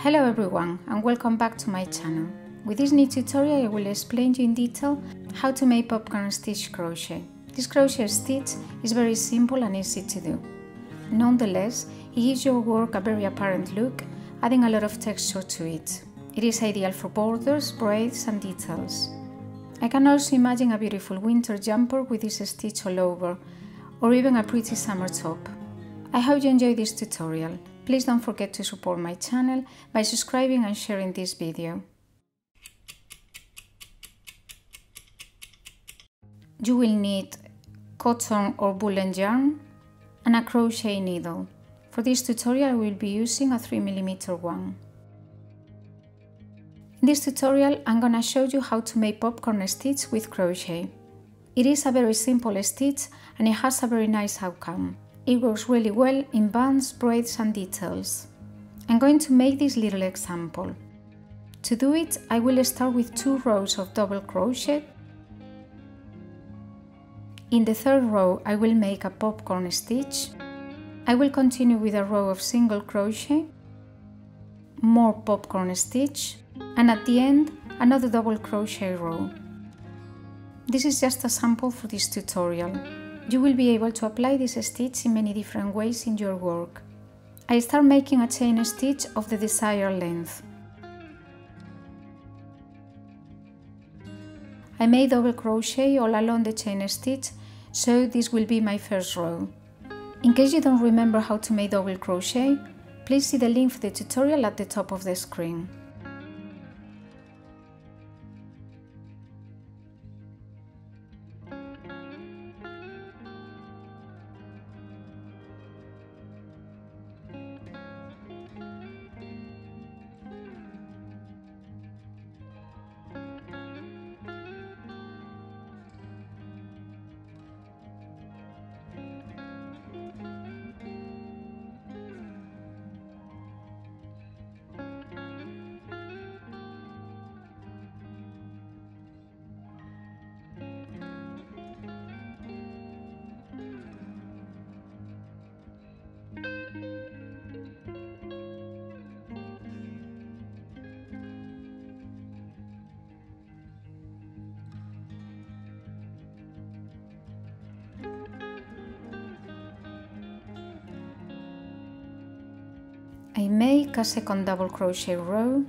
Hello everyone and welcome back to my channel. With this new tutorial I will explain to you in detail how to make popcorn stitch crochet. This crochet stitch is very simple and easy to do. Nonetheless, it gives your work a very apparent look, adding a lot of texture to it. It is ideal for borders, braids and details. I can also imagine a beautiful winter jumper with this stitch all over, or even a pretty summer top. I hope you enjoyed this tutorial. Please don't forget to support my channel by subscribing and sharing this video. You will need cotton or woolen yarn and a crochet needle. For this tutorial I will be using a 3mm one. In this tutorial I'm gonna show you how to make popcorn stitch with crochet. It is a very simple stitch and it has a very nice outcome. It works really well in bands, braids and details. I'm going to make this little example. To do it, I will start with 2 rows of double crochet. In the 3rd row, I will make a popcorn stitch. I will continue with a row of single crochet, more popcorn stitch, and at the end, another double crochet row. This is just a sample for this tutorial. You will be able to apply this stitch in many different ways in your work. I start making a chain stitch of the desired length. I made double crochet all along the chain stitch, so this will be my 1st row. In case you don't remember how to make double crochet, please see the link for the tutorial at the top of the screen. I make a 2nd double crochet row,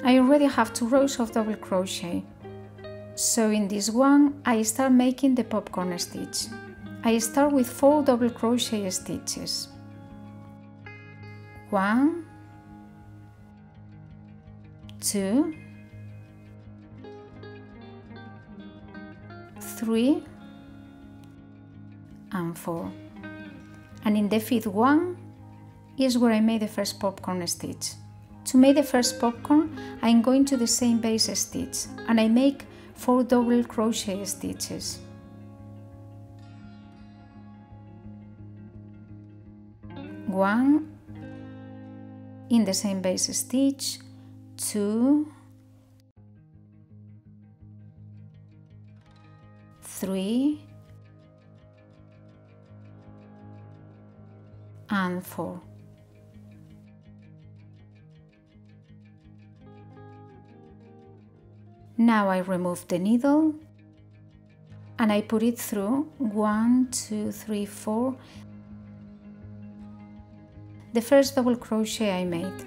I already have 2 rows of double crochet, so in this one I start making the popcorn stitch. I start with 4 double crochet stitches. 1, 2, 3 and 4. And in the 5th one is where I made the 1st popcorn stitch. To make the 1st popcorn, I am going to the same base stitch and I make 4 double crochet stitches. 1 in the same base stitch, 2, 3 and 4. Now I remove the needle and I put it through 1, 2, 3, 4, the 1st double crochet I made.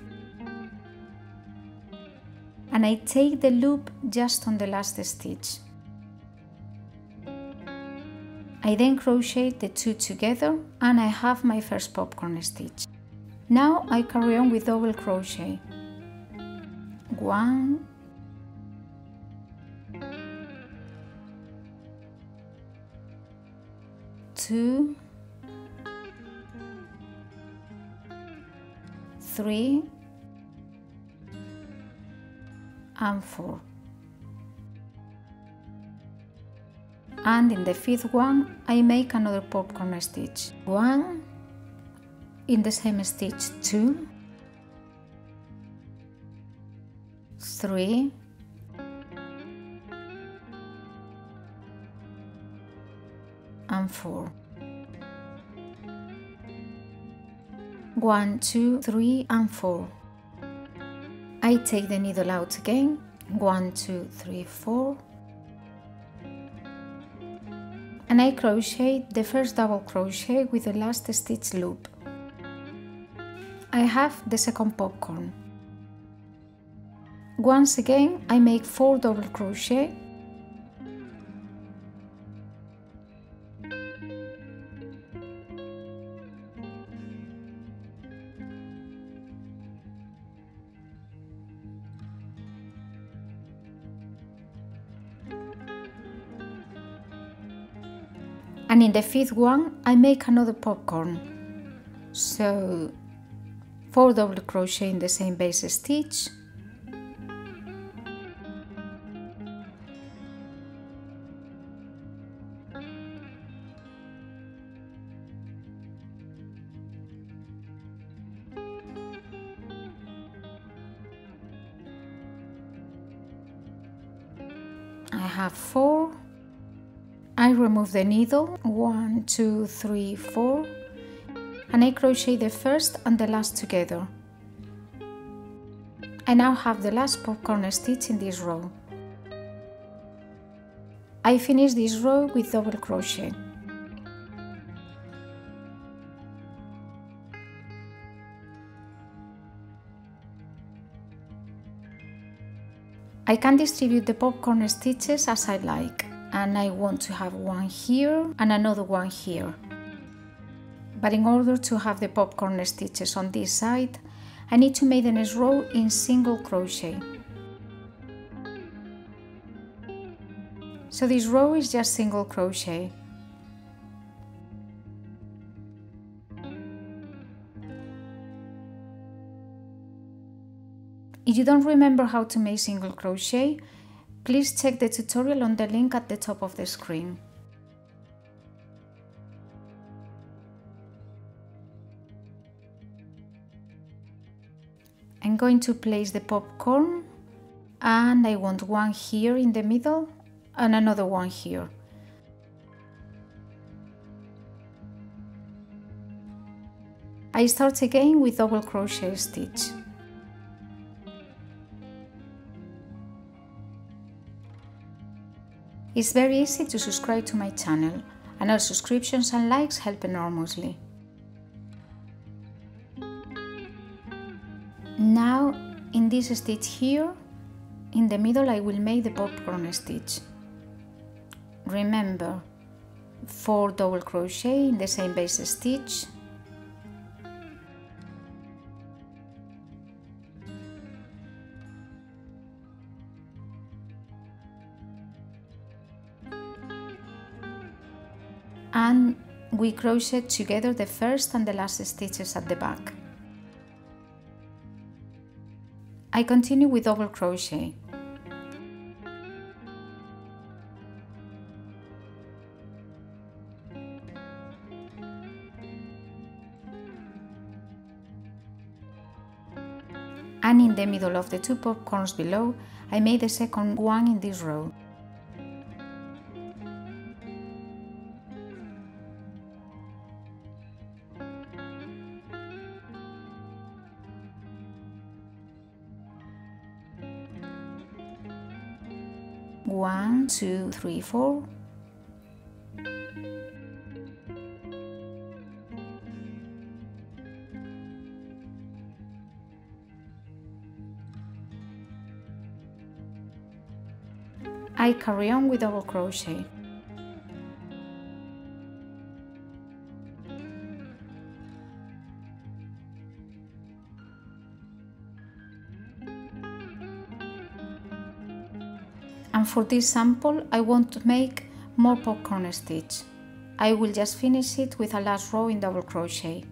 And I take the loop just on the last stitch. I then crochet the 2 together and I have my 1st popcorn stitch. Now I carry on with double crochet. 1, 2, 3 and 4. And in the fifth one I make another popcorn stitch. 1, in the same stitch 2, 3, and 4. 1, 2, 3 and 4. I take the needle out again. 1, 2, 3, 4. And I crochet the first double crochet with the last stitch loop. I have the second popcorn. Once again I make 4 double crochet, and in the fifth one I make another popcorn. So 4 double crochet in the same base stitch, I have 4. I remove the needle, 1, 2, 3, 4, and I crochet the first and the last together. I now have the last popcorn stitch in this row. I finish this row with double crochet. I can distribute the popcorn stitches as I like, and I want to have one here and another one here. But in order to have the popcorn stitches on this side, I need to make the next row in single crochet. So this row is just single crochet. If you don't remember how to make single crochet, please check the tutorial on the link at the top of the screen. I'm going to place the popcorn, and I want one here in the middle and another one here. I start again with double crochet stitch. It's very easy to subscribe to my channel, and all subscriptions and likes help enormously. Now, in this stitch here, in the middle I will make the popcorn stitch. Remember, 4 double crochet in the same base stitch, and we crochet together the first and the last stitches at the back. I continue with double crochet. And in the middle of the 2 popcorns below, I made the second one in this row. One, 2, 3, 4. I carry on with double crochet. And for this sample I want to make more popcorn stitch. I will just finish it with a last row in double crochet.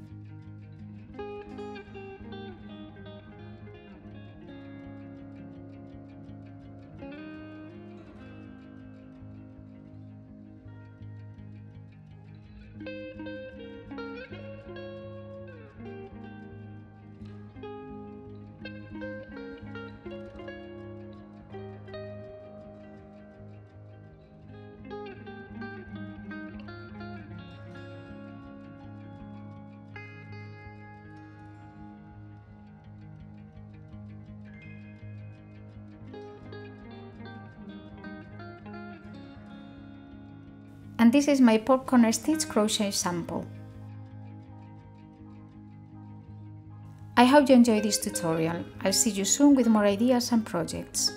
And this is my popcorn stitch crochet sample. I hope you enjoyed this tutorial. I'll see you soon with more ideas and projects.